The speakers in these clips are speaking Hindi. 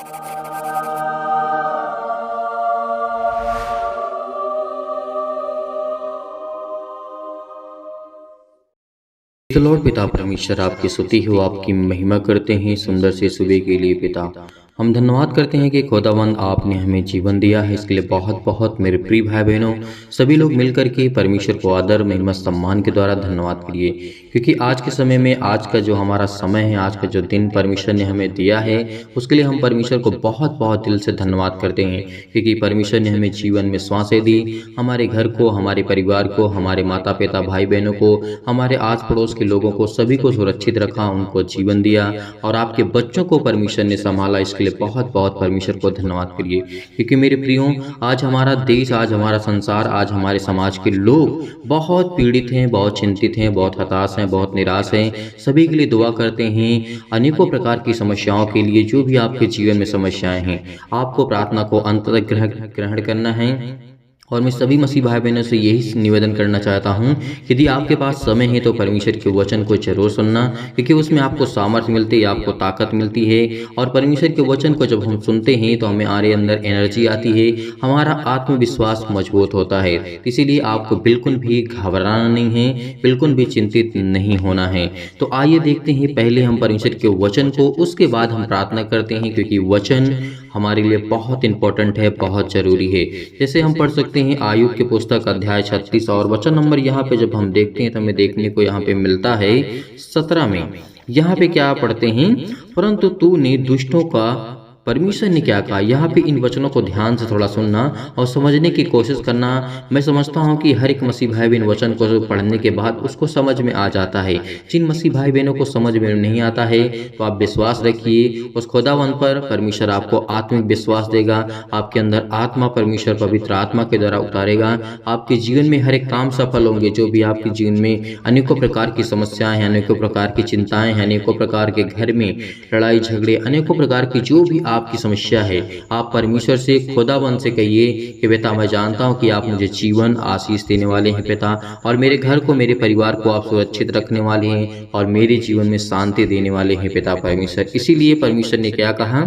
तो लॉर्ड पिता परमेश्वर आपकी स्तुति हो, आपकी महिमा करते हैं सुंदर से सुबह के लिए पिता। हम धन्यवाद करते हैं कि खुदावंद आपने हमें जीवन दिया है, इसके लिए बहुत बहुत मेरे प्रिय भाई बहनों सभी लोग मिलकर के परमेश्वर को आदर महिमा सम्मान के द्वारा धन्यवाद करिए, क्योंकि आज के समय में आज का जो हमारा समय है, आज का जो दिन परमेश्वर ने हमें दिया है, उसके लिए हम परमेश्वर को बहुत बहुत दिल से धन्यवाद करते हैं, क्योंकि परमेश्वर ने हमें जीवन में सांसें दी, हमारे घर को, हमारे परिवार को, हमारे माता पिता भाई बहनों को, हमारे आस पड़ोस के लोगों को, सभी को सुरक्षित रखा, उनको जीवन दिया और आपके बच्चों को परमेश्वर ने संभाला। इसके लिए बहुत बहुत परमेश्वर को धन्यवाद करिए, क्योंकि मेरे प्रियो आज हमारा देश, आज हमारा संसार, आज हमारे समाज के लोग बहुत पीड़ित हैं, बहुत चिंतित हैं, बहुत हताश हैं, बहुत निराश हैं। सभी के लिए दुआ करते हैं, अनेकों प्रकार की समस्याओं के लिए, जो भी आपके जीवन में समस्याएं हैं, आपको प्रार्थना को अंत तक ग्रहण करना है। और मैं सभी मसीह भाई बहनों से यही निवेदन करना चाहता हूँ, यदि आपके पास समय है तो परमेश्वर के वचन को जरूर सुनना, क्योंकि उसमें आपको सामर्थ्य मिलती है, आपको ताकत मिलती है। और परमेश्वर के वचन को जब हम सुनते हैं तो हमारे अंदर एनर्जी आती है, हमारा आत्मविश्वास मजबूत होता है। इसीलिए आपको बिल्कुल भी घबराना नहीं है, बिल्कुल भी चिंतित नहीं होना है। तो आइए देखते हैं पहले हम परमेश्वर के वचन को, उसके बाद हम प्रार्थना करते हैं, क्योंकि वचन हमारे लिए बहुत इंपॉर्टेंट है, बहुत जरूरी है। जैसे हम पढ़ सकते हैं आयुब की पुस्तक अध्याय 36 और वचन नंबर यहाँ पे जब हम देखते हैं तो हमें देखने को यहाँ पे मिलता है 17 में। यहाँ पे क्या पढ़ते हैं, परंतु तूने दुष्टों का, परमेश्वर ने क्या कहा। यहाँ पे इन वचनों को ध्यान से थोड़ा सुनना और समझने की कोशिश करना। मैं समझता हूँ कि हर एक मसीह भाई बहन वचन को पढ़ने के बाद उसको समझ में आ जाता है। जिन मसीह भाई बहनों को समझ में नहीं आता है तो आप विश्वास रखिए उस खुदावंत पर, परमेश्वर आपको आत्मिक विश्वास देगा, आपके अंदर आत्मा परमेश्वर पवित्र आत्मा के द्वारा उतारेगा। आपके जीवन में हर एक काम सफल होंगे। जो भी आपके जीवन में अनेकों प्रकार की समस्याएं हैं, अनेकों प्रकार की चिंताएं हैं, अनेकों प्रकार के घर में लड़ाई झगड़े, अनेकों प्रकार की जो भी आपकी समस्या है, आप परमेश्वर से, खुदावंत से कहिए कि पिता मैं जानता हूं कि आप मुझे जीवन आशीष देने वाले हैं पिता, और मेरे घर को, मेरे परिवार को आप सुरक्षित रखने वाले हैं और मेरे जीवन में शांति देने वाले हैं पिता परमेश्वर। इसीलिए परमेश्वर ने क्या कहा,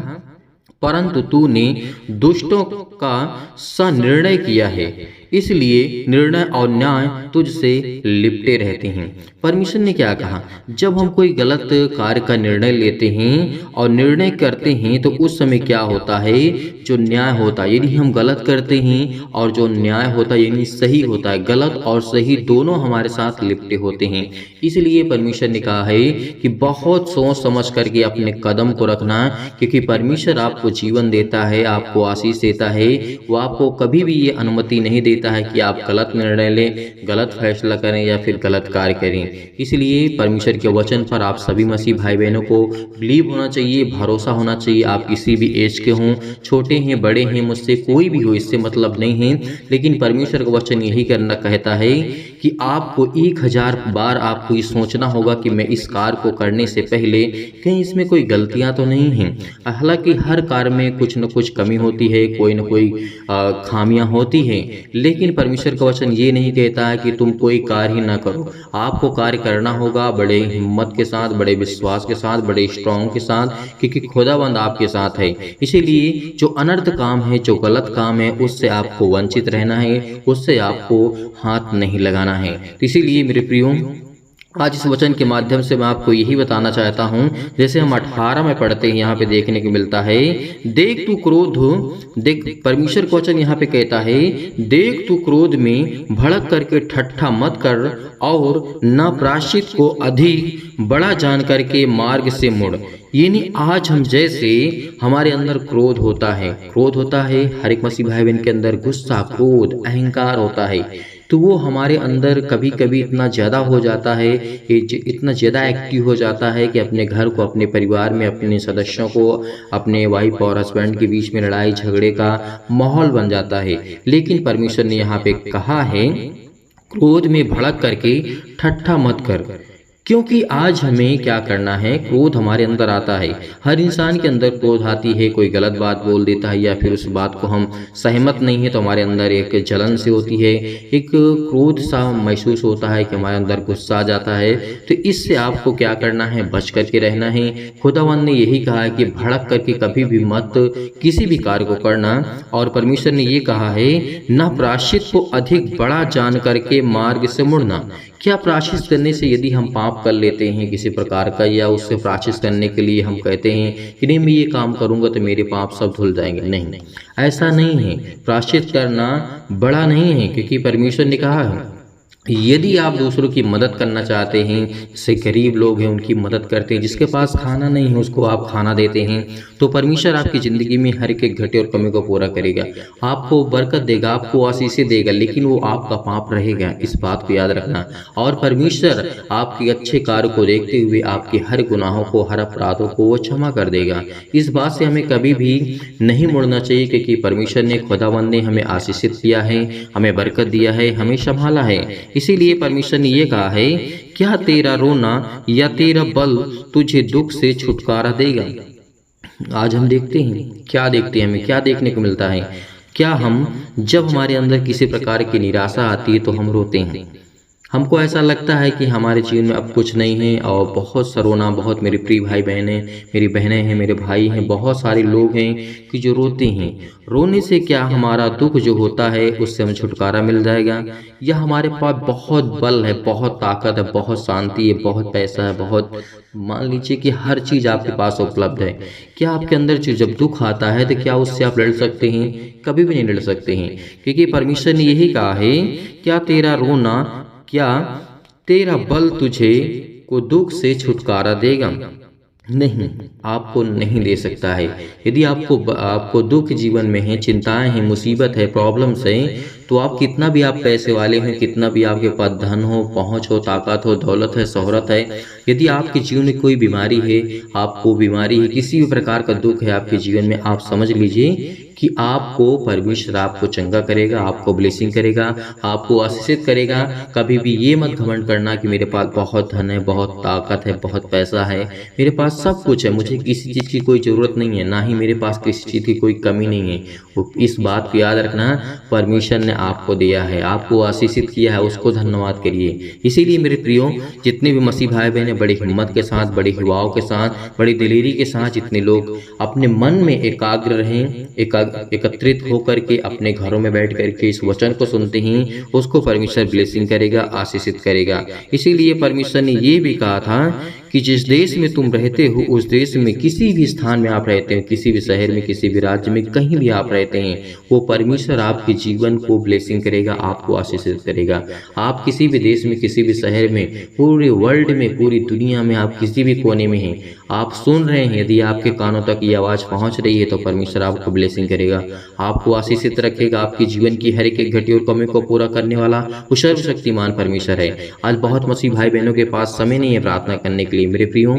परंतु तूने दुष्टों का सनिर्णय किया है, इसलिए निर्णय और न्याय तुझसे लिपटे रहते हैं। परमेश्वर ने क्या कहा, जब हम कोई गलत कार्य का निर्णय लेते हैं और निर्णय करते हैं तो उस समय क्या होता है, जो न्याय होता है, यदि हम गलत करते हैं और जो न्याय होता है यानी सही होता है, गलत और सही दोनों हमारे साथ लिपटे होते हैं। इसलिए परमेश्वर ने कहा है कि बहुत सोच समझ करके अपने कदम को रखना, क्योंकि परमेश्वर आपको जीवन देता है, आपको आशीष देता है। वो आपको कभी भी ये अनुमति नहीं देता है कि आप गलत निर्णय लें, गलत फैसला करें या फिर गलत कार्य करें। इसलिए परमेश्वर के वचन पर आप सभी मसीह भाई बहनों को बिलीव होना चाहिए, भरोसा होना चाहिए। आप किसी भी एज के हों, छोटे हैं, बड़े हैं, मुझसे कोई भी हो, इससे मतलब नहीं है। लेकिन परमेश्वर का वचन यही करना कहता है कि आपको 1000 बार आपको ये सोचना होगा कि मैं इस कार्य को करने से पहले कहीं इसमें कोई गलतियां तो नहीं हैं। हालांकि हर कार्य में कुछ न कुछ कमी होती है, कोई न कोई खामियां होती हैं, लेकिन परमेश्वर का वचन ये नहीं कहता है कि तुम कोई कार्य ही ना करो। आपको कार्य करना होगा बड़े हिम्मत के साथ, बड़े विश्वास के साथ, बड़े स्ट्रॉन्ग के साथ, क्योंकि खुदावंद आपके साथ है। इसीलिए जो अनर्थ काम है, जो गलत काम है, उससे आपको वंचित रहना है, उससे आपको हाथ नहीं लगाना है। इसीलिए मेरे प्रियो, आज इस वचन के माध्यम से मैं आपको यही बताना चाहता हूं, जैसे हम 18 में पढ़ते हैं, यहाँ पे देखने को मिलता है, देख तू क्रोध, देख परमेश्वर का वचन यहाँ पे कहता है, देख तू क्रोध में भड़क करके ठट्ठा मत कर और न प्रायश्चित को अधिक बड़ा जान करके मार्ग से मुड़। यानी आज हम जैसे हमारे अंदर क्रोध होता है, हर एक मसीह भाई बहन के अंदर गुस्सा, क्रोध, अहंकार होता है, तो वो हमारे अंदर कभी कभी इतना ज़्यादा हो जाता है, इतना ज़्यादा एक्टिव हो जाता है कि अपने घर को, अपने परिवार में अपने सदस्यों को, अपने वाइफ और हस्बैंड के बीच में लड़ाई झगड़े का माहौल बन जाता है। लेकिन परमेश्वर ने यहाँ पे कहा है, क्रोध में भड़क करके ठट्ठा मत कर। क्योंकि आज हमें क्या करना है, क्रोध हमारे अंदर आता है। हर इंसान के अंदर क्रोध आती है, कोई गलत बात बोल देता है या फिर उस बात को हम सहमत नहीं है तो हमारे अंदर एक जलन सी होती है, एक क्रोध सा महसूस होता है कि हमारे अंदर गुस्सा आ जाता है। तो इससे आपको क्या करना है, बच करके रहना है। खुदावंद ने यही कहा है कि भड़क करके कभी भी मत किसी भी कार्य को करना। और परमेश्वर ने ये कहा है, न प्रायश्चित को अधिक बड़ा जान करके मार्ग से मुड़ना। क्या प्रायश्चित करने से यदि हम पाप कर लेते हैं किसी प्रकार का, या उससे प्रायश्चित करने के लिए हम कहते हैं कि नहीं मैं ये काम करूंगा तो मेरे पाप सब धुल जाएंगे, नहीं, ऐसा नहीं है। प्रायश्चित करना बड़ा नहीं है, क्योंकि परमेश्वर ने कहा है यदि आप दूसरों की मदद करना चाहते हैं, जैसे गरीब लोग हैं उनकी मदद करते हैं, जिसके पास खाना नहीं है उसको आप खाना देते हैं, तो परमेश्वर आपकी ज़िंदगी में हर एक घटे और कमी को पूरा करेगा, आपको बरकत देगा, आपको आशीषें देगा, लेकिन वो आपका पाप रहेगा, इस बात को याद रखना। और परमेश्वर आपके अच्छे कार्य को देखते हुए आपके हर गुनाहों को, हर अपराधों को वो क्षमा कर देगा। इस बात से हमें कभी भी नहीं मुड़ना चाहिए, क्योंकि परमेश्वर ने, खुदावंद ने हमें आशीषित किया है, हमें बरकत दिया है, हमें संभाला है। इसीलिए परमेश्वर ने ये कहा है, क्या तेरा रोना या तेरा बल तुझे दुख से छुटकारा देगा। आज हम देखते हैं, क्या देखते हैं, हमें क्या देखने को मिलता है, क्या हम जब हमारे अंदर किसी प्रकार की निराशा आती है तो हम रोते हैं, हमको ऐसा लगता है कि हमारे जीवन में अब कुछ नहीं है, और बहुत सा रोना, बहुत मेरे प्रिय भाई बहनें, मेरी बहनें हैं, मेरे भाई हैं, बहुत सारे लोग हैं कि जो रोते हैं। रोने से क्या हमारा दुख जो होता है उससे हमें छुटकारा मिल जाएगा, या हमारे पास बहुत बल है, बहुत ताकत है, बहुत शांति है, बहुत पैसा है, बहुत, मान लीजिए कि हर चीज़ आपके पास उपलब्ध है, क्या आपके अंदर जब दुख आता है तो क्या उससे आप लड़ सकते हैं? कभी भी नहीं लड़ सकते हैं, क्योंकि परमेश्वर ने यही कहा है, क्या तेरा रोना, क्या तेरा बल तुझे को दुख से छुटकारा देगा? नहीं, आपको नहीं दे सकता है। यदि आपको दुख जीवन में है, चिंताएं हैं, मुसीबत है, प्रॉब्लम्स हैं, तो आप कितना भी आप पैसे वाले हैं, कितना भी आपके पास धन हो, पहुंच हो, ताकत हो, दौलत है, शोहरत है, यदि आपके जीवन में कोई बीमारी है, आपको बीमारी है, किसी भी प्रकार का दुख है आपके जीवन में, आप समझ लीजिए कि आपको परमेश्वर आपको चंगा करेगा, आपको ब्लेसिंग करेगा, आपको आशीषित करेगा। कभी भी ये मत घमंड करना कि मेरे पास बहुत धन है, बहुत ताकत है, बहुत पैसा है, मेरे पास सब कुछ है, मुझे किसी चीज़ की कोई ज़रूरत नहीं है, ना ही मेरे पास किसी चीज़ की कोई कमी नहीं है। इस बात को याद रखना, परमेश्वर ने आपको दिया है, आपको आशीषित किया है, उसको धन्यवाद करिए। इसीलिए मेरे प्रियो, जितने भी मसीह भाई बहन बड़ी हिम्मत के साथ, बड़ी युवाओं के साथ, बड़ी दिलेरी के साथ, जितने लोग अपने मन में एकाग्र रहें, एकत्रित होकर के अपने घरों में बैठ करके इस वचन को सुनते हैं, उसको परमेश्वर ब्लेसिंग करेगा, आशीषित करेगा। इसीलिए परमेश्वर ने ये भी कहा था कि जिस देश में तुम रहते हो, उस देश में किसी भी स्थान में आप रहते हो, किसी भी शहर में, किसी भी राज्य में, कहीं भी आप रहते हैं, वो परमेश्वर आपके जीवन को ब्लेसिंग करेगा, आपको आशीषित करेगा। आप किसी भी देश में, किसी भी शहर में, पूरे वर्ल्ड में, पूरी दुनिया में, आप किसी भी कोने में हैं, आप सुन रहे हैं, यदि आपके कानों तक ये आवाज़ पहुंच रही है तो परमेश्वर आपको ब्लेसिंग करेगा, आपको आशीषित रखेगा। आपकी जीवन की हर एक घटी और कमी को पूरा करने वाला वो सर्वशक्तिमान परमेश्वर है। आज बहुत मसीह भाई बहनों के पास समय नहीं है प्रार्थना करने के लिए। मेरे प्रियो,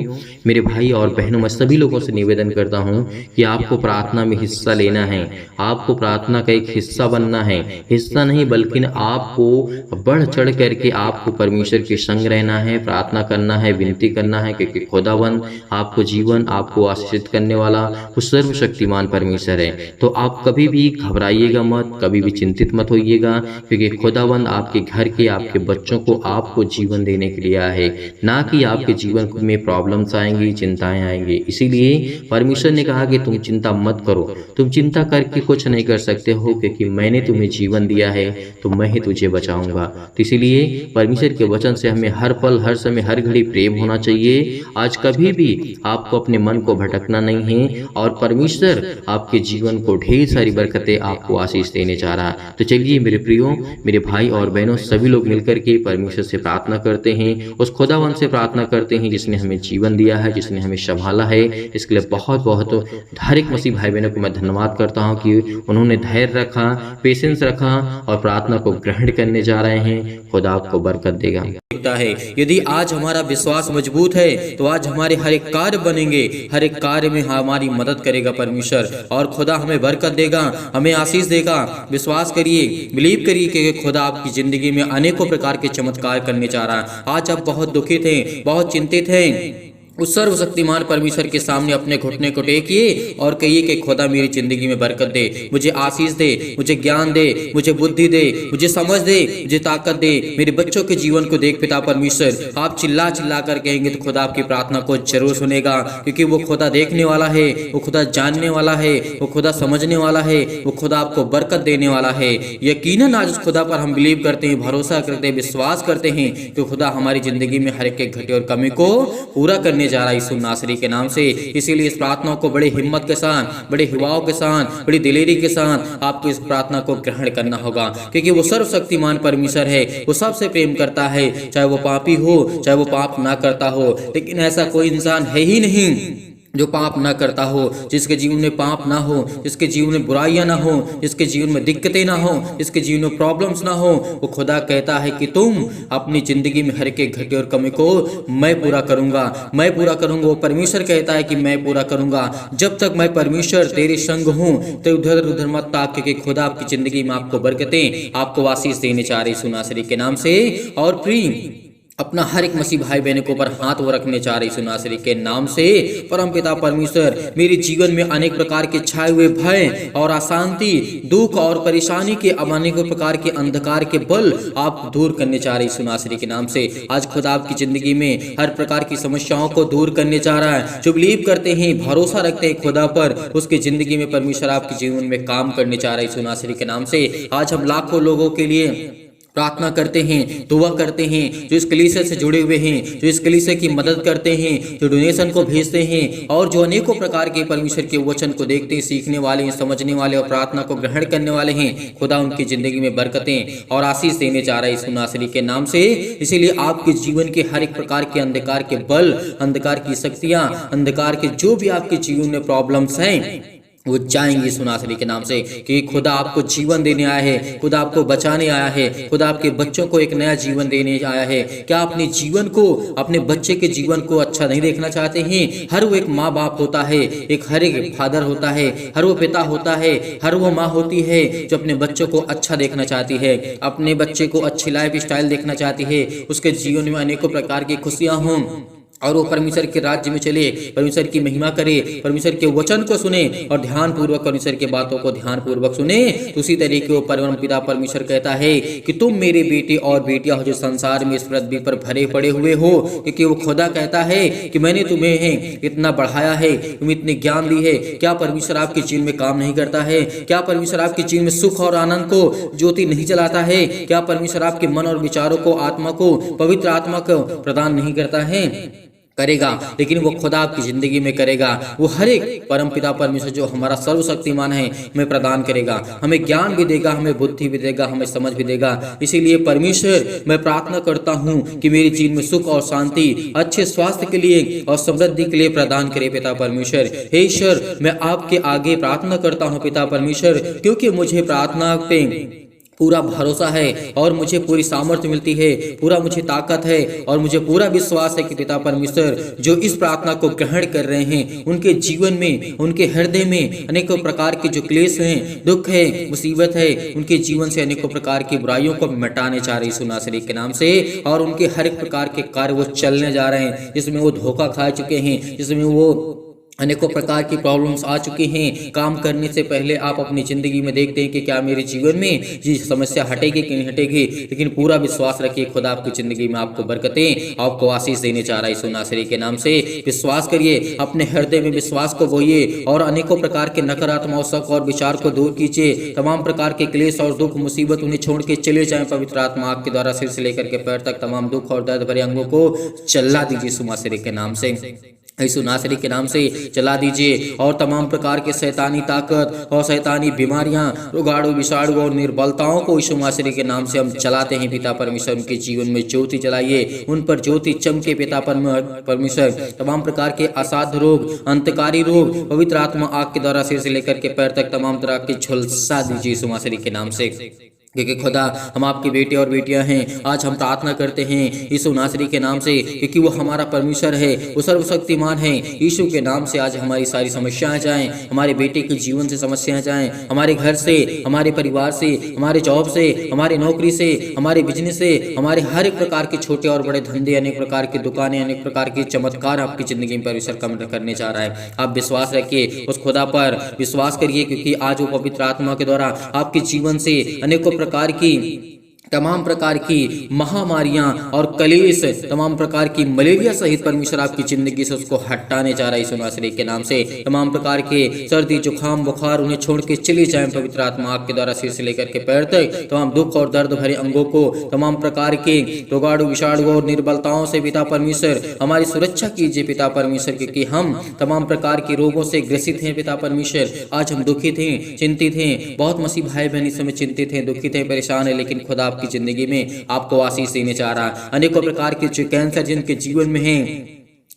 मेरे भाई और बहनों, मैं सभी लोगों से निवेदन करता हूं कि आपको प्रार्थना में हिस्सा लेना है, आपको प्रार्थना का एक हिस्सा बनना है, हिस्सा नहीं बल्कि आपको बढ़ चढ़ करके आपको परमेश्वर के संग रहना है, प्रार्थना करना है, विनती करना है, क्योंकि खुदावंद आपको जीवन, आपको आशीषित करने वाला वो सर्वशक्तिमान परमेश्वर है। तो आप कभी भी घबराइएगा मत, कभी भी चिंतित मत होइएगा, क्योंकि खुदावंद आपके घर के, आपके बच्चों को आपको जीवन देने के लिए आया है, ना कि आपके जीवन में प्रॉब्लम्स आएंगी, चिंताएं आएंगी। इसीलिए परमेश्वर ने कहा कि तुम चिंता मत करो, तुम चिंता करके कुछ नहीं कर सकते हो, क्योंकि मैंने तुम्हें जीवन दिया है तो मैं ही तुझे बचाऊंगा। तो इसीलिए परमेश्वर के वचन से हमें हर पल, हर समय, हर घड़ी प्रेम होना चाहिए। आज कभी भी आपको अपने मन को भटकना नहीं है, और परमेश्वर आपके जीवन को ढेर सारी बरकतें, आपको आशीष देने जा रहा है। तो चलिए मेरे प्रियो, मेरे भाई और बहनों, सभी लोग मिलकर के परमेश्वर से प्रार्थना करते हैं, उस खुदावन से प्रार्थना करते हैं जिसने हमें जीवन दिया है, जिसने हमें संभाला है। इसके लिए बहुत बहुत हर एक मसीह भाई बहनों को मैं धन्यवाद करता हूं कि उन्होंने धैर्य रखा, पेशेंस रखा और प्रार्थना को ग्रहण करने जा रहे हैं। खुदा आपको बरकत देगा। है, यदि आज हमारा विश्वास मजबूत है तो आज हमारे हर एक कार्य बनेंगे, हर एक कार्य में हमारी मदद करेगा परमेश्वर, और खुदा हमें बरकत देगा, हमें आशीष देगा। विश्वास करिए, बिलीव करिए कि खुदा आपकी जिंदगी में अनेकों प्रकार के चमत्कार करने जा रहा है। आज आप बहुत दुखित हैं, बहुत चिंतित हैं, उस सर्वशक्तिमान परमेश्वर के सामने अपने घुटने को टेकिए और कहिए कि खुदा मेरी जिंदगी में बरकत दे, मुझे आशीष दे, मुझे ज्ञान दे, मुझे बुद्धि दे, मुझे समझ दे, मुझे ताकत दे, मेरे बच्चों के जीवन को देख पिता परमेश्वर। आप चिल्ला चिल्ला कर कहेंगे तो खुदा आपकी प्रार्थना को जरूर सुनेगा, क्योंकि वो खुदा देखने वाला है, वो खुदा जानने वाला है, वो खुदा समझने वाला है, वो खुदा आपको बरकत देने वाला है। यकीनन आज उस खुदा पर हम बिलीव करते हैं, भरोसा करते हैं, विश्वास करते हैं कि खुदा हमारी जिंदगी में हर एक घटे और कमी को पूरा करने जा रहा है यीशु नासरी के नाम से। इसीलिए इस प्रार्थना को बड़े हिम्मत के साथ, बड़े हिवाओं के साथ, बड़ी दिलेरी के साथ आपको इस प्रार्थना को ग्रहण करना होगा, क्योंकि वो सर्वशक्तिमान परमेश्वर है, वो सबसे प्रेम करता है, चाहे वो पापी हो, चाहे वो पाप ना करता हो। लेकिन ऐसा कोई इंसान है ही नहीं जो पाप ना करता हो, जिसके जीवन में पाप ना हो, जिसके जीवन में बुराइयां ना हो, जिसके जीवन में दिक्कतें ना हो, जिसके जीवन में प्रॉब्लम्स ना हो। वो खुदा कहता है कि तुम अपनी जिंदगी में हर एक घटे और कमी को मैं पूरा करूंगा, मैं पूरा करूंगा। वो परमेश्वर कहता है कि मैं पूरा करूंगा। जब तक मैं परमेश्वर तेरे संग हूं तो उधर उधर मत ताक, क्योंकि खुदा आपकी जिंदगी में आपको बरकतें, आपको आशीष देने चाह रही सुनासरी के नाम से। और प्रिय अपना हर एक मसीह भाई बहनों के ऊपर हाथ वो रखने चाह रही सुनासरी के नाम से। परम पिता परमेश्वर, मेरे जीवन में अनेक प्रकार के छाए हुए भय और अशांति, दुख और परेशानी के अनेकों प्रकार के अंधकार के बल आप दूर करने चाह रही सुनासरी के नाम से। आज खुदा आपकी जिंदगी में हर प्रकार की समस्याओं को दूर करने चाह रहा है। जो बिलीव करते हैं, भरोसा रखते हैं खुदा पर, उसकी जिंदगी में परमेश्वर आपके जीवन में काम करने चाह रही सुनासरी के नाम से। आज हम लाखों लोगों के लिए प्रार्थना करते हैं, दुआ करते हैं, जो इस कलीसिया से जुड़े हुए हैं, जो इस कलीसिया की मदद करते हैं, जो डोनेशन को भेजते हैं, और जो अनेकों प्रकार के परमेश्वर के वचन को देखते हैं, सीखने वाले हैं, समझने वाले और प्रार्थना को ग्रहण करने वाले हैं। खुदा उनकी जिंदगी में बरकतें और आशीष देने जा रहा है यीशु नासरी के नाम से। इसीलिए आपके जीवन के हर एक प्रकार के अंधकार के बल, अंधकार की शक्तियां, अंधकार के जो भी आपके जीवन में प्रॉब्लम्स हैं, वो जाएंगी सुनासरी के नाम से, कि खुदा आपको जीवन देने आया है, खुदा आपको बचाने आया है, खुदा आपके बच्चों को एक नया जीवन देने आया है। क्या अपने जीवन को, अपने बच्चे के जीवन को अच्छा नहीं देखना चाहते हैं? हर वो एक माँ बाप होता है, हर एक फादर होता है, हर वो पिता होता है, हर वो माँ होती है जो अपने बच्चों को अच्छा देखना चाहती है, अपने बच्चे को अच्छी लाइफ स्टाइल देखना चाहती है, उसके जीवन में अनेकों प्रकार की खुशियां हों, और वो परमेश्वर के राज्य में चले, परमेश्वर की महिमा करे, परमेश्वर के वचन को सुने और ध्यान पूर्वक परमेश्वर के बातों को ध्यान पूर्वक सुने। तो उसी तरीके वो परम पिता परमेश्वर कहता है कि तुम मेरे बेटे और बेटियां हो जो संसार में इस पृथ्वी पर भरे पड़े हुए हो, क्योंकि वो खुदा कहता है कि मैंने तुम्हें इतना बढ़ाया है, तुम्हें इतनी ज्ञान दी है। क्या परमेश्वर आपके जीवन में काम नहीं करता है? क्या परमेश्वर आपके जीवन में सुख और आनंद को ज्योति नहीं जलाता है? क्या परमेश्वर आपके मन और विचारों को, आत्मा को, पवित्र आत्मा को प्रदान नहीं करता है? करेगा, लेकिन वो खुदा आपकी जिंदगी में करेगा। वो हर एक परम पिता परमेश्वर जो हमारा सर्वशक्तिमान है हमें प्रदान करेगा, हमें ज्ञान भी देगा, हमें बुद्धि भी देगा, हमें समझ भी देगा। इसीलिए परमेश्वर, मैं प्रार्थना करता हूँ कि मेरे जीवन में सुख और शांति, अच्छे स्वास्थ्य के लिए और समृद्धि के लिए प्रदान करे पिता परमेश्वर। हे ईश्वर, मैं आपके आगे प्रार्थना करता हूँ पिता परमेश्वर, क्योंकि मुझे प्रार्थना पे पूरा भरोसा है और मुझे पूरी सामर्थ्य मिलती है, पूरा मुझे ताकत है और मुझे पूरा विश्वास है कि पिता परमेश्वर जो इस प्रार्थना को ग्रहण कर रहे हैं, उनके जीवन में, उनके हृदय में अनेकों प्रकार के जो क्लेश हैं, दुख है, मुसीबत है, उनके जीवन से अनेकों प्रकार की बुराइयों को मिटाने चाह रही सुनासरी के नाम से। और उनके हर एक प्रकार के कार्य वो चलने जा रहे हैं जिसमें वो धोखा खा चुके हैं, जिसमें वो अनेकों प्रकार की प्रॉब्लम्स आ चुकी हैं। काम करने से पहले आप अपनी जिंदगी में देखते हैं कि क्या मेरे जीवन में ये समस्या हटेगी कि नहीं हटेगी, लेकिन पूरा विश्वास रखिए खुदा आपकी जिंदगी में आपको बरकतें, आपको आशीष देने चाह रहा है यीशु नासरी के नाम से। विश्वास करिए, अपने हृदय में विश्वास को बोइए और अनेकों प्रकार के नकारात्मक शक और विचार को दूर कीजिए। तमाम प्रकार के क्लेश और दुख मुसीबत उन्हें छोड़ के चले जाएं। पवित्र आत्मा आपके द्वारा सिर से लेकर के पैर तक तमाम दुख और दर्द भरे अंगों को चला दीजिए यीशु नासरी के नाम से, यीशु नासरी के नाम से चला दीजिए। और तमाम प्रकार के शैतानी ताकत और शैतानी बीमारियां, रोगाणु, विषाणु और निर्बलताओं को यीशु नासरी के नाम से हम चलाते हैं पिता परमेश्वर। उनके जीवन में ज्योति जलाइए, उन पर ज्योति चमके पिता परमेश्वर। तमाम प्रकार के असाध्य रोग, अंतकारी रोग, पवित्र आत्मा आग के द्वारा सिर से लेकर के पैर तक तमाम तरह के झुलसा दीजिए यीशु नासरी के नाम से। क्योंकि खुदा हम आपके बेटे और बेटियां हैं। आज हम प्रार्थना करते हैं यीशु नासरी के नाम से, क्योंकि वो हमारा परमेश्वर है, वो सर्वशक्तिमान है। यीशु के नाम से आज हमारी सारी समस्याएं जाएं, हमारे बेटे के जीवन से समस्याएं जाएं, हमारे घर से, हमारे परिवार से, हमारे जॉब से, हमारे नौकरी से, हमारे बिजनेस से, हमारे हर एक प्रकार के छोटे और बड़े धंधे, अनेक प्रकार की दुकानें, अनेक प्रकार के चमत्कार आपकी जिंदगी में परमेश्वर कम करने जा रहा है। आप विश्वास रखिए, उस खुदा पर विश्वास करिए, क्योंकि आज वो पवित्र आत्मा के द्वारा आपके जीवन से अनेकों प्रकार की, तमाम प्रकार की महामारियां और कलेश, तमाम प्रकार की मलेरिया सहित परमेश्वर आपकी जिंदगी से उसको हटाने जा रहा है यीशु नासरी के नाम से। तमाम प्रकार के सर्दी, जुकाम, बुखार उन्हें छोड़ के चले जाएं पवित्र आत्मा आपके द्वारा, सिर से लेकर के पैर तक तमाम दुख और दर्द भरे अंगों को, तमाम प्रकार के रोगाणु, विषाणु और निर्बलताओं से पिता परमेश्वर हमारी सुरक्षा कीजिए पिता परमेश्वर, क्योंकि हम तमाम प्रकार के रोगों से ग्रसित हैं पिता परमेश्वर। आज हम दुखित हैं, चिंतित हैं, बहुत मसीह भाई बहन इस समय चिंतित हैं, दुखित हैं, परेशान है, लेकिन खुदा की जिंदगी में आपको आशीष देने जा रहा है। अनेकों प्रकार के जो कैंसर जिनके जीवन में हैं,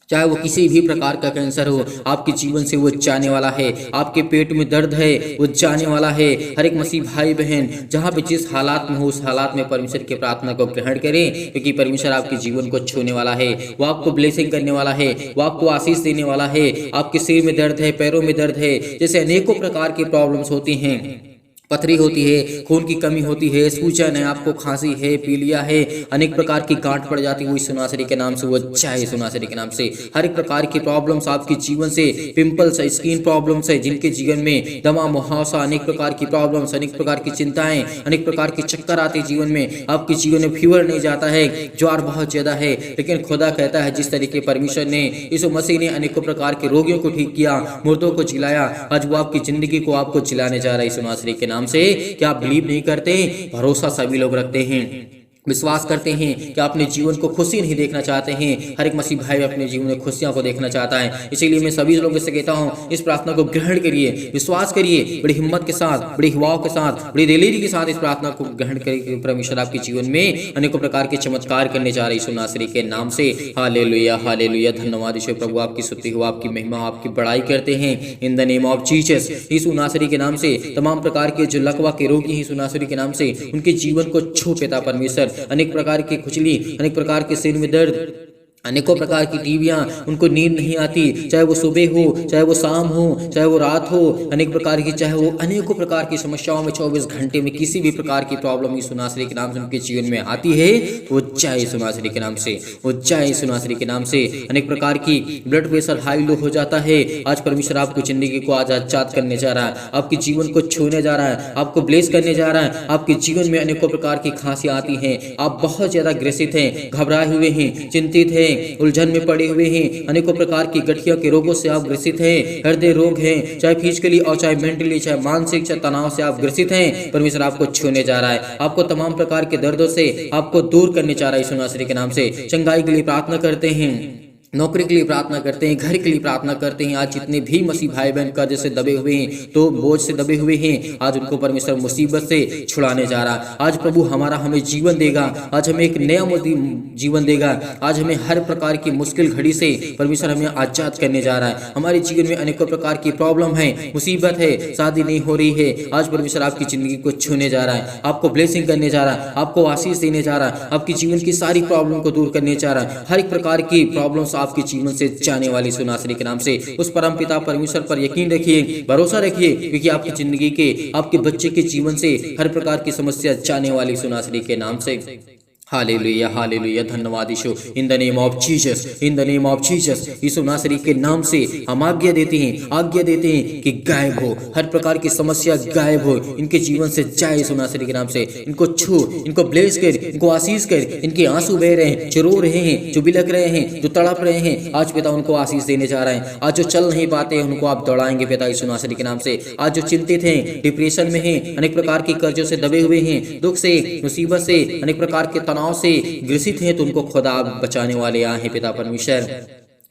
चाहे वो किसी भी प्रकार का कैंसर हो, आपके जीवन से वो जाने वाला है। आपके पेट में दर्द है, वो जाने वाला है। हर एक मसीह भाई बहन जहाँ पे जिस हालात में हो, उस हालात में परमेश्वर की प्रार्थना को ग्रहण करें, क्योंकि परमेश्वर आपके जीवन को छूने वाला है, वो आपको ब्लेसिंग करने वाला है, वो आपको आशीष देने वाला है। आपके सिर में दर्द है, पैरों में दर्द है, जैसे अनेकों प्रकार की प्रॉब्लम्स होती हैं, पथरी होती है, खून की कमी होती है, सूजन है, आपको खांसी है, पीलिया है, अनेक प्रकार की गांठ पड़ जाती है, वो यीशु नासरी के नाम से वो चाहे यीशु नासरी के नाम से। हर एक प्रकार की प्रॉब्लम्स आपके जीवन से, पिंपल्स है, स्किन प्रॉब्लम्स है, जिनके जीवन में दमा, मुहावसा, अनेक प्रकार की प्रॉब्लम्स, अनेक प्रकार की चिंताएं, अनेक प्रकार के चक्कर आते जीवन में, आपके जीवन में फीवर नहीं जाता है, ज्वर बहुत ज्यादा है, लेकिन खुदा कहता है जिस तरीके परमेश्वर ने, यीशु मसीह ने अनेकों प्रकार के रोगियों को ठीक किया, मुर्दों को जिलाया, आज वो आपकी जिंदगी को आपको जिलाने जा रहा है यीशु नासरी के नाम से। क्या आप बिलीव नहीं करते? भरोसा सभी लोग रखते हैं, विश्वास करते हैं कि अपने जीवन को खुशी नहीं देखना चाहते हैं। हर एक मसीह भाई अपने जीवन में खुशियां को देखना चाहता है। इसीलिए मैं सभी लोगों से कहता हूं, इस प्रार्थना को ग्रहण करिए, विश्वास करिए, बड़ी हिम्मत के साथ, बड़ी हवाओं के साथ, बड़ी दिलेरी के साथ इस प्रार्थना को ग्रहण करिए। परमेश्वर आपके जीवन में अनेकों प्रकार के चमत्कार करने जा रहे यीशु नासरी के नाम से। हालेलुया, हालेलुया, धन्यवाद यीशु प्रभु, आपकी स्तुति हो, आपकी महिमा, आपकी बड़ाई करते हैं in the name of Jesus. Yeshu Nasari के नाम से तमाम प्रकार के जो लकवा के रोगी हैं यीशु नासरी के नाम से, उनके जीवन को छू पिता परमेश्वर। अनेक प्रकार की खुजली, अनेक प्रकार के सिर में दर्द, अनेकों प्रकार की टीवियां, उनको नींद नहीं आती, चाहे वो सुबह हो, चाहे वो शाम हो, चाहे वो रात हो, अनेक प्रकार की, चाहे वो अनेकों प्रकार की समस्याओं में 24 घंटे में किसी भी प्रकार की प्रॉब्लम यीशु नासरी के नाम से उनके जीवन में आती है, तो वो चाहे यीशु नासरी के नाम से, वो चाहे यीशु नासरी के नाम से। अनेक प्रकार की ब्लड प्रेशर हाई लो हो जाता है, आज परमेश्वर आपको जिंदगी को आज आजाद करने जा रहा है, आपके जीवन को छूने जा रहा है, आपको ब्लेस करने जा रहा है। आपके जीवन में अनेकों प्रकार की खांसियां आती हैं, आप बहुत ज्यादा ग्रसित हैं, घबराए हुए हैं, चिंतित हैं, उलझन में पड़े हुए हैं, अनेकों प्रकार की गठिया के रोगों से आप ग्रसित हैं, हृदय रोग हैं, चाहे फिजिकली और चाहे मेंटली, चाहे मानसिक, चाहे तनाव से आप ग्रसित हैं, परमेश्वर आपको छूने जा रहा है, आपको तमाम प्रकार के दर्दों से आपको दूर करने जा रहा है यीशु नासरी के नाम से। चंगाई के लिए प्रार्थना करते हैं, नौकरी के लिए प्रार्थना करते हैं, घर के लिए प्रार्थना करते हैं। आज जितने भी मसीह भाई बहन कर्ज से दबे हुए हैं, तो बोझ से दबे हुए हैं, आज उनको परमेश्वर मुसीबत से छुड़ाने जा रहा है। आज प्रभु हमारा हमें जीवन देगा, आज हमें एक नया जीवन देगा, आज हमें हर प्रकार की मुश्किल घड़ी से परमेश्वर हमें आजाद करने जा रहा है। हमारे जीवन में अनेकों प्रकार की प्रॉब्लम है, मुसीबत है, शादी नहीं हो रही है, आज परमेश्वर आपकी जिंदगी को छूने जा रहा है, आपको ब्लेसिंग करने जा रहा है, आपको आशीष देने जा रहा है, आपकी जीवन की सारी प्रॉब्लम को दूर करने जा रहा है। हर एक प्रकार की प्रॉब्लम आपके जीवन से जाने वाली यीशु नासरी के नाम से। उस परम पिता परमेश्वर पर यकीन रखिए, भरोसा रखिए, क्योंकि आपकी जिंदगी के, आपके बच्चे के जीवन से हर प्रकार की समस्या जाने वाली यीशु नासरी के नाम से। हालेलुया, हालेलुया, धन्यवाद Yeshu, in the name of Jesus, in the name of Jesus. Yeshu Nasari के नाम से हम आज्ञा देते हैं कि गायब हो, हर प्रकार की समस्या गायब हो, इनके जीवन से जाए यीशु नासरी के नाम से। इनको छू, इनको ब्लेस कर, इनको आशीष कर, इनके आंसू बह रहे हैं, जो रो रहे हैं, जो बिलक रहे हैं, जो तड़प रहे हैं, आज पिता उनको आशीष देने जा रहे हैं। आज जो चल नहीं पाते हैं उनको आप दौड़ाएंगे पिता यीशु नासरी के नाम से। आज जो चिंतित हैं, डिप्रेशन में हैं, अनेक प्रकार के कर्जों से दबे हुए हैं, दुख से, मुसीबत से, अनेक प्रकार के तनाव से ग्रसित हैं, तो उनको खुदा बचाने वाले यहाँ हैं पिता परमेश्वर।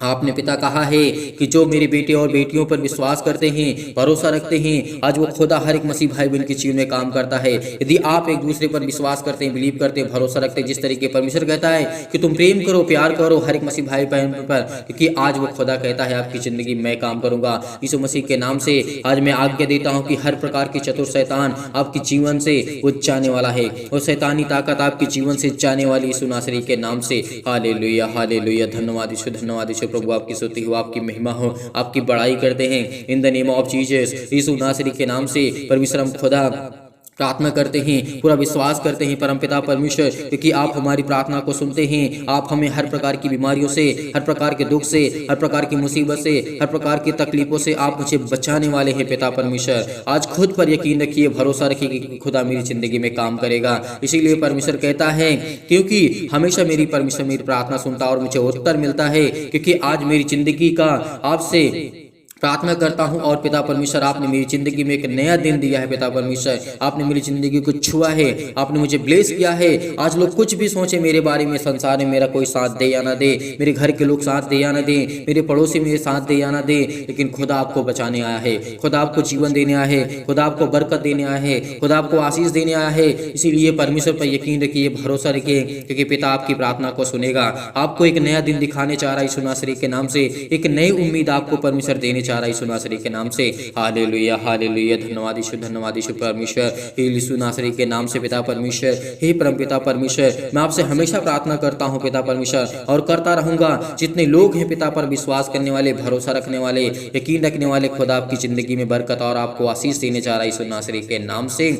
आपने पिता कहा है कि जो मेरे बेटे और बेटियों पर विश्वास करते हैं, भरोसा रखते हैं, आज वो खुदा हर एक मसीह भाई बहन के जीवन में काम करता है। यदि आप एक दूसरे पर विश्वास करते हैं, बिलीव करते हैं, भरोसा रखते हैं, जिस तरीके परमेश्वर कहता है कि तुम प्रेम करो, प्यार करो हर एक मसीह भाई बहन पर, क्योंकि आज वो खुदा कहता है आपकी जिंदगी में मैं काम करूंगा। यीशु मसीह के नाम से आज मैं आज्ञा देता हूँ कि हर प्रकार के चतुर शैतान आपके जीवन से वो जाने वाला है, और शैतानी ताकत आपके जीवन से जाने वाली यीशु नासरी के नाम से। हालेलुया, हालेलुया, धन्यवाद यीशु, धन्यवाद यीशु। प्रभु आपकी स्तुति हो, आपकी महिमा हो, आपकी बड़ाई करते हैं in the name of Jesus. Yeshu Nasari के नाम से परमेश्वर हम खुदा प्रार्थना करते हैं, पूरा विश्वास करते हैं परमपिता परमेश्वर, क्योंकि आप हमारी प्रार्थना को सुनते हैं। आप हमें हर प्रकार की बीमारियों से, हर प्रकार के दुख से, हर प्रकार की मुसीबत से, हर प्रकार की तकलीफों से आप मुझे बचाने वाले हैं पिता परमेश्वर। आज खुद पर यकीन रखिए, भरोसा रखिए कि खुदा मेरी जिंदगी में काम करेगा। इसीलिए परमेश्वर कहता है, क्योंकि हमेशा मेरी परमेश्वर मेरी प्रार्थना सुनता और मुझे उत्तर मिलता है, क्योंकि आज मेरी जिंदगी का आपसे प्रार्थना करता हूं। और पिता परमेश्वर आपने मेरी जिंदगी में एक नया दिन दिया है। पिता परमेश्वर आपने मेरी जिंदगी को छुआ है, आपने मुझे ब्लेस किया है। आज लोग कुछ भी सोचे मेरे बारे में, संसार में मेरा कोई साथ दे या ना दे, मेरे घर के लोग साथ दे या ना दे, मेरे पड़ोसी मेरे साथ दे या ना दे, लेकिन खुदा आपको बचाने आया है, खुदा आपको जीवन देने आया है, खुदा आपको बरकत देने आया है, खुदा आपको आशीष देने आया है। इसीलिए परमेश्वर पर यकीन रखिए, भरोसा रखिए, क्योंकि पिता आपकी प्रार्थना को सुनेगा। आपको एक नया दिन दिखाने चाह रहा है यीशु नासरी के नाम से, एक नई उम्मीद आपको परमेश्वर देने चाह रहा है यीशु नासरी के नाम से। हालेलुया, हालेलुया, धन्यवाद यीशु परमेश्वर, यीशु नासरी के नाम से पिता परमेश्वर। हे परम पिता परमेश्वर, मैं आपसे हमेशा प्रार्थना करता हूँ पिता परमेश्वर, और करता रहूंगा। जितने लोग हैं पिता पर विश्वास करने वाले, भरोसा रखने वाले, यकीन रखने वाले, खुदा आपकी जिंदगी में बरकत और आपको आशीष देने चाह रहा है यीशु नासरी के नाम से।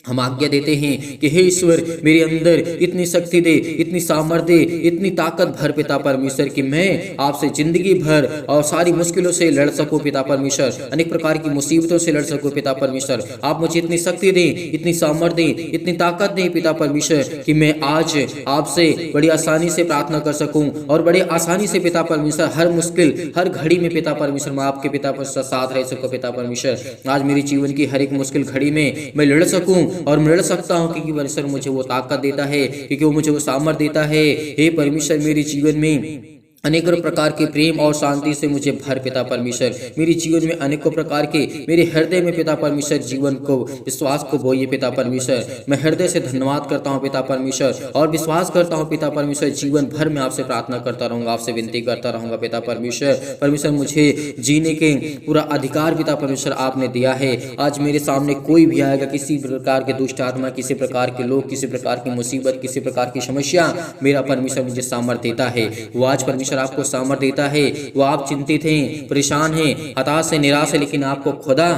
हम आज्ञा देते हैं कि हे ईश्वर, मेरे अंदर इतनी शक्ति दे, इतनी सामर्थ्य दे, इतनी ताकत भर पिता परमेश्वर, कि मैं आपसे जिंदगी भर और सारी मुश्किलों से लड़ सकूं पिता परमेश्वर, अनेक प्रकार की मुसीबतों से लड़ सकूं पिता परमेश्वर। आप मुझे इतनी शक्ति दें, इतनी सामर्थ्य दें, इतनी ताकत दें पिता परमेश्वर, कि मैं आज आपसे बड़ी आसानी से प्रार्थना कर सकूं, और बड़े आसानी से पिता परमेश्वर हर मुश्किल, हर घड़ी में पिता परमेश्वर मैं आपके पिता परमेश्वर साथ रह सकूं पिता परमेश्वर। आज मेरी जीवन की हर एक मुश्किल घड़ी में मैं लड़ सकूं और मैं लड़ सकता हूं, क्योंकि परमेश्वर मुझे वो ताकत देता है, क्योंकि वो मुझे वो सामर्थ्य देता है। हे परमेश्वर, मेरे जीवन में अनेकों प्रकार के प्रेम और शांति से मुझे भर पिता परमेश्वर। मेरे जीवन में अनेकों प्रकार के, मेरे हृदय में पिता परमेश्वर जीवन को, विश्वास को बोइए पिता परमेश्वर। मैं हृदय से धन्यवाद करता हूँ पिता परमेश्वर, और विश्वास करता हूँ पिता परमेश्वर, जीवन भर में आपसे प्रार्थना करता रहूंगा, आपसे विनती करता रहूंगा पिता परमेश्वर। परमेश्वर, मुझे जीने के पूरा अधिकार पिता परमेश्वर आपने दिया है। आज मेरे सामने कोई भी आएगा, किसी प्रकार के दुष्ट आत्मा, किसी प्रकार के लोग, किसी प्रकार की मुसीबत, किसी प्रकार की समस्या, मेरा परमेश्वर मुझे सामर्थ्य देता है। वो आज परमेश्वर आपको सामर्थ्य देता है। वो आप चिंतित हैं, परेशान हैं, हताश है, निराश है, लेकिन आपको खुदा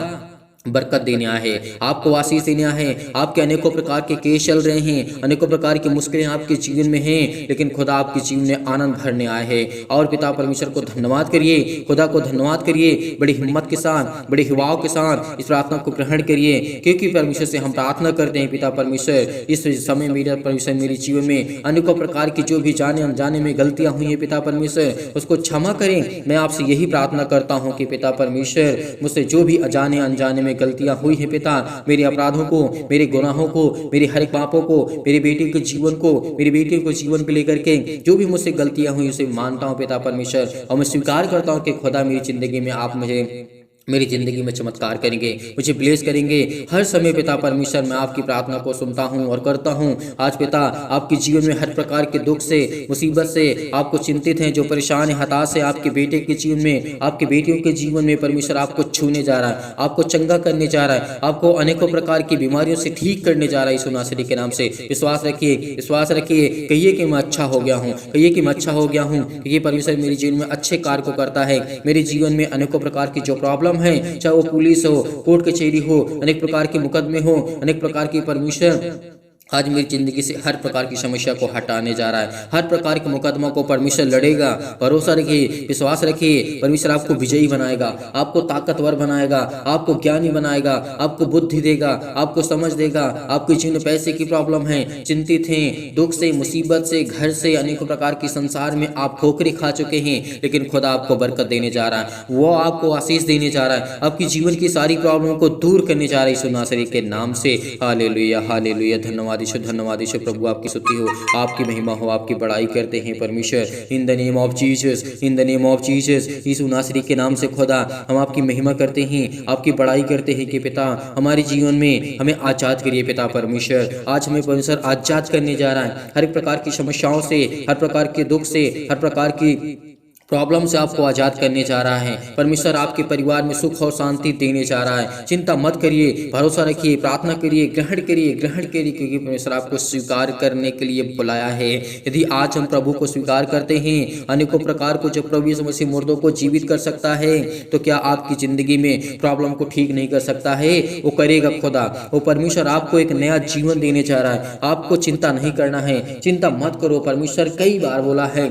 बरकत देने आया है, आपको आशीष देने आया है। आपके अनेकों प्रकार के केस चल रहे हैं, अनेकों प्रकार की मुश्किलें आपके जीवन में हैं, लेकिन खुदा आपके जीवन में आनंद भरने आए हैं। और पिता परमेश्वर को धन्यवाद करिए, खुदा को धन्यवाद करिए, बड़ी हिम्मत के साथ, बड़े हिवाव के साथ इस प्रार्थना को ग्रहण करिए, क्योंकि परमेश्वर से हम प्रार्थना करते हैं पिता परमेश्वर। इस समय मेरा परमेश्वर मेरे जीवन में अनेकों प्रकार की जो भी जाने अनजाने में गलतियां हुई हैं पिता परमेश्वर, उसको क्षमा करें। मैं आपसे यही प्रार्थना करता हूँ कि पिता परमेश्वर, मुझसे जो भी अजाने अनजाने में गलतियां हुई हैं पिता, मेरे अपराधों को, मेरे गुनाहों को, मेरे हर एक पापों को, मेरे बेटे के जीवन को, मेरी बेटी को जीवन को लेकर के जो भी मुझसे गलतियां हुई उसे मानता हूं पिता परमेश्वर, और मैं स्वीकार करता हूं कि खुदा मेरी जिंदगी में आप मुझे, मेरी जिंदगी में चमत्कार करेंगे, मुझे ब्लेस करेंगे। हर समय पिता परमेश्वर मैं आपकी प्रार्थना को सुनता हूं और करता हूं। आज पिता आपके जीवन में हर प्रकार के दुख से, मुसीबत से आपको चिंतित हैं, जो परेशान है, हताश है, आपके बेटे के जीवन में, आपके बेटियों के जीवन में परमेश्वर आपको छूने जा रहा है, आपको चंगा करने जा रहा है, आपको अनेकों प्रकार की बीमारियों से ठीक करने जा रहा है यीशु नासरी के नाम से। विश्वास रखिए, विश्वास रखिए, कहिए कि मैं अच्छा हो गया हूँ, कहिए कि मैं अच्छा हो गया हूँ, क्योंकि परमेश्वर मेरे जीवन में अच्छे कार्य को करता है। मेरे जीवन में अनेकों प्रकार की जो प्रॉब्लम है, चाहे वो पुलिस हो, कोर्ट कचहरी हो, अनेक प्रकार के मुकदमे हो, अनेक प्रकार की, परमेश्वर आज मेरी जिंदगी से हर प्रकार की समस्या को हटाने जा रहा है। हर प्रकार के मुकदमों को परमेश्वर लड़ेगा। भरोसा रखिए, विश्वास रखिए, परमेश्वर आपको विजयी बनाएगा, आपको ताकतवर बनाएगा, आपको ज्ञानी बनाएगा, आपको बुद्धि देगा, आपको समझ देगा। आपके जीवन में पैसे की प्रॉब्लम है, चिंतित हैं, दुख से, मुसीबत से, घर से, अनेकों प्रकार की संसार में आप ठोकरें खा चुके हैं, लेकिन खुदा आपको बरकत देने जा रहा है, वो आपको आशीष देने जा रहा है, आपकी जीवन की सारी प्रॉब्लम को दूर करने जा रहा है यीशु नासरी के नाम से। हालेलुया, हालेलुया, धन्यवाद धन्यवाद ईश्वर, धन्यवाद ईश्वर। प्रभु आपकी स्तुति हो, आपकी महिमा हो, आपकी बड़ाई करते हैं परमेश्वर। In the name of Jesus, in the name of Jesus, Yeshu Nasari के नाम से खुदा हम आपकी महिमा करते हैं, आपकी बड़ाई करते हैं कि पिता हमारे जीवन में हमें आजाद करिए पिता परमेश्वर। आज हमें परमेश्वर आजाद करने जा रहा है हर एक प्रकार की समस्याओं से, हर प्रकार के दुख से, हर प्रकार की प्रॉब्लम से आपको आज़ाद करने जा रहा है परमेश्वर। आपके परिवार में सुख और शांति देने जा रहा है। चिंता मत करिए, भरोसा रखिए, प्रार्थना करिए, ग्रहण करिए, ग्रहण करिए, क्योंकि परमेश्वर आपको स्वीकार करने के लिए बुलाया है। यदि आज हम प्रभु को स्वीकार करते हैं, अनेकों प्रकार को जब प्रभु यीशु मसीह मुर्दों को जीवित कर सकता है, तो क्या आपकी जिंदगी में प्रॉब्लम को ठीक नहीं कर सकता है? वो करेगा खुदा। वो परमेश्वर आपको एक नया जीवन देने जा रहा है। आपको चिंता नहीं करना है, चिंता मत करो। परमेश्वर कई बार बोला है,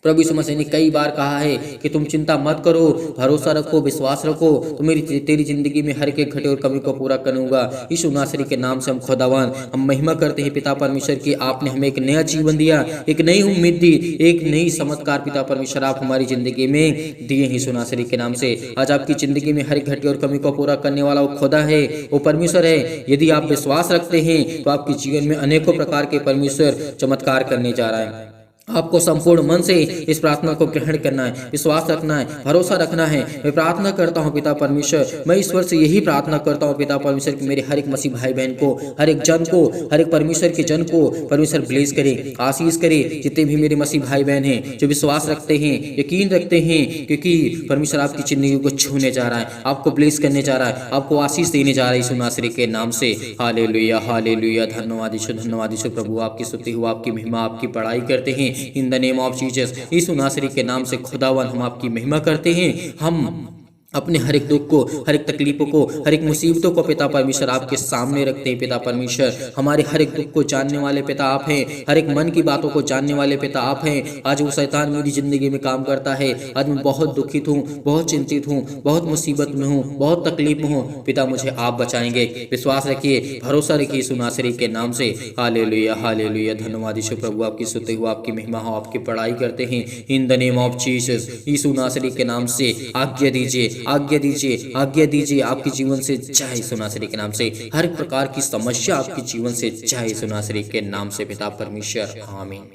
प्रभु यीशु मसीह ने कई बार कहा है कि तुम चिंता मत करो, भरोसा रखो, विश्वास रखो, तो तेरी जिंदगी में हर एक घटे और कमी को पूरा करूंगा। यीशु नासरी के नाम से हम खुदावन हम महिमा करते हैं पिता परमेश्वर की। आपने हमें एक नया जीवन दिया, एक नई उम्मीद दी, एक नई चमत्कार पिता परमेश्वर आप हमारी जिंदगी में दिए हैं यीशु नासरी के नाम से। आज आपकी जिंदगी में हर एक घटे और कमी को पूरा करने वाला वो खुदा है, वो परमेश्वर है। यदि आप विश्वास रखते हैं तो आपके जीवन में अनेकों प्रकार के परमेश्वर चमत्कार करने जा रहा है। आपको संपूर्ण मन से इस प्रार्थना को ग्रहण करना है, विश्वास रखना है, भरोसा रखना है। मैं प्रार्थना करता हूँ पिता परमेश्वर, मैं ईश्वर से यही प्रार्थना करता हूँ पिता परमेश्वर कि मेरे हर एक मसीह भाई बहन को, हर एक जन को, हर एक परमेश्वर के जन को परमेश्वर ब्लेस करे, आशीष करे। जितने भी मेरे मसीह भाई बहन हैं जो विश्वास रखते हैं, यकीन रखते हैं, क्योंकि परमेश्वर आपकी जिंदगी को छूने जा रहा है, आपको ब्लेस करने जा रहा है, आपको आशीष देने जा रहा है यीशु नासरी के नाम से। हालेलुया, हालेलुया, धन्यवाद ईश्वर, धन्यवाद ईश्वर। प्रभु आपकी स्तुति हो, आपकी महिमा, आपकी बड़ाई करते हैं in the name of Jesus. Yeshu Nasari के नाम से खुदावन हम आपकी महिमा करते हैं। हम अपने हर एक दुख को, हर एक तकलीफों को, हर एक मुसीबतों को पिता परमेश्वर आपके सामने रखते हैं पिता परमेश्वर। हमारे हर एक दुख को जानने वाले पिता आप हैं, हर एक मन की बातों को जानने वाले पिता आप हैं। आज वो शैतान मेरी जिंदगी में काम करता है, आज मैं बहुत दुखित हूँ, बहुत चिंतित हूँ, बहुत मुसीबत में हूँ, बहुत तकलीफ में हूँ। पिता मुझे आप बचाएंगे, विश्वास रखिए, भरोसा रखिए यीशु नासरी के नाम से। हालेलुया, हालेलुया, धन्यवाद ईश्वर। प्रभु आपकी स्तुति हो, आपकी महिमा हो, आपकी बड़ाई करते हैं in the name of Jesus. Yeshu Nasari के नाम से आज्ञा दीजिए, आज्ञा दीजिए, आज्ञा दीजिए। आपके जीवन से जाए यीशु नासरी के नाम से, हर प्रकार की समस्या आपके जीवन से जाए यीशु नासरी के नाम से पिता परमेश्वर, आमीन।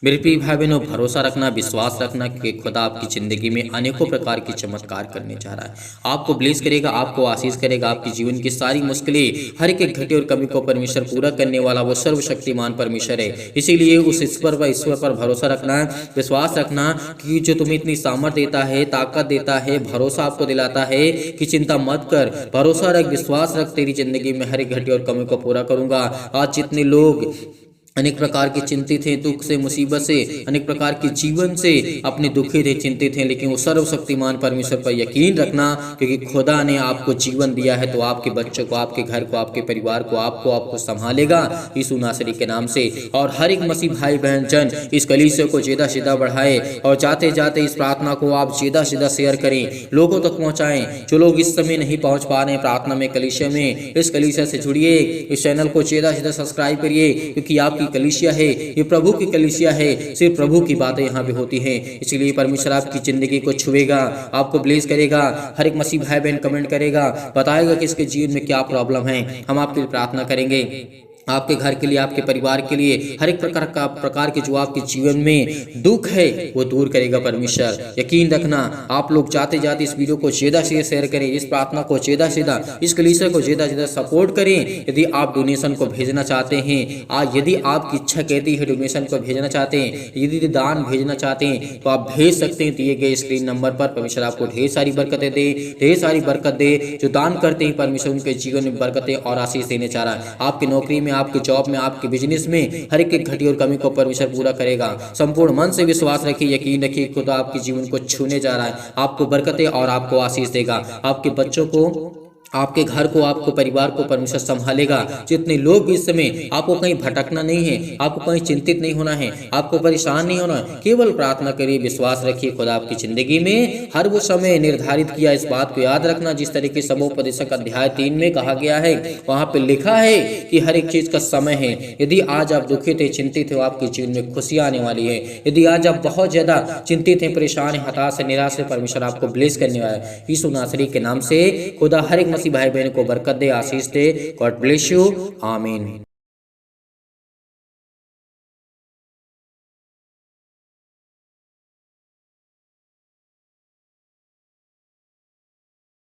मेरे प्रिय भाई बहनों, भरोसा रखना, विश्वास रखना कि खुदा आपकी ज़िंदगी में अनेकों प्रकार की चमत्कार करने जा रहा है। आपको ब्लेस करेगा, आपको आशीष करेगा। आपकी जीवन की सारी मुश्किलें, हर एक घटे और कमी को परमेश्वर पूरा करने वाला वो सर्वशक्तिमान परमेश्वर है। इसीलिए उस ईश्वर पर भरोसा रखना, विश्वास रखना कि जो तुम्हें इतनी सामर्थ्य देता है, ताकत देता है, भरोसा आपको दिलाता है कि चिंता मत कर, भरोसा रख, विश्वास रख, तेरी जिंदगी में हर एक घटे और कमी को पूरा करूंगा। आज जितने लोग अनेक प्रकार के चिंतित हैं, दुख से, मुसीबत से, अनेक प्रकार के जीवन से अपने दुखित है, चिंतित हैं, लेकिन वो सर्वशक्तिमान परमेश्वर पर यकीन रखना, क्योंकि खुदा ने आपको जीवन दिया है तो आपके बच्चों को, आपके घर को, आपके परिवार को, आपको संभालेगा यीशु नासरी के नाम से। और हर एक मसीह भाई बहन जन इस कलीसिया को ज़्यादा से ज़्यादा बढ़ाए और जाते जाते इस प्रार्थना को आप ज़्यादा से ज़्यादा शेयर करें, लोगों तक पहुँचाएं। जो लोग इस समय नहीं पहुँच पा रहे हैं प्रार्थना में, कलीसिया में, इस कलीसिया से जुड़िए, इस चैनल को ज़्यादा से ज़्यादा सब्सक्राइब करिए, क्योंकि आपकी कलीसिया है, ये प्रभु की कलीसिया है, सिर्फ प्रभु की बातें यहाँ पे होती हैं। इसलिए परमेश्वर आपकी जिंदगी को छुएगा, आपको ब्लेस करेगा। हर एक मसीह भाई बहन कमेंट करेगा, बताएगा कि इसके जीवन में क्या प्रॉब्लम है, हम आपके लिए प्रार्थना करेंगे। आपके घर के लिए, आपके परिवार के लिए, हर एक प्रकार के जो आपके जीवन में दुख है वो दूर करेगा परमेश्वर। यकीन रखना, आप लोग जाते जाते इस वीडियो को ज़्यादा से शेयर करें, इस प्रार्थना को ज़्यादा से ज़्यादा, इस कलीसिया को ज़्यादा से ज़्यादा सपोर्ट करें। यदि आप डोनेशन को भेजना चाहते हैं, यदि आपकी इच्छा कहती है डोनेशन को भेजना चाहते हैं, यदि दान भेजना चाहते हैं, तो आप भेज सकते हैं दिए गए स्क्रीन नंबर पर। परमेश्वर आपको ढेर सारी बरकतें दे, ढेर सारी बरकत दे। जो दान करते हैं परमेश्वर उनके जीवन में बरकतें और आशीष देने चाह रहा है। आपकी नौकरी में, आपके जॉब में, आपके बिजनेस में हर एक घटी और कमी को परमेश्वर पूरा करेगा। संपूर्ण मन से विश्वास रखिए, यकीन रखिए, खुदा आपके जीवन को छूने जा रहा है, आपको बरकतें और आपको आशीष देगा। आपके बच्चों को, आपके घर को, आपको परिवार को परमेश्वर संभालेगा। जितने लोग इस समय, आपको कहीं भटकना नहीं है, आपको कहीं चिंतित नहीं होना है, आपको परेशान नहीं होना है। केवल प्रार्थना करिए, विश्वास रखिए, खुदा आपकी जिंदगी में हर वो समय निर्धारित किया। इस बात को याद रखना, जिस तरीके से सबोपदेशक अध्याय 3 में कहा गया है, वहां पे लिखा है कि हर एक चीज का समय है। यदि आज आप दुखित है, चिंतित है, आपके जीवन में खुशियां आने वाली है। यदि आज आप बहुत ज्यादा चिंतित है, परेशान है, हताश है, निराश है, परमेश्वर आपको ब्लेस करने वाला है यीशु नासरी के नाम से। खुदा हर एक मसीह भाई बहन को बरकत दे, आशीष दे। God bless you. आमीन।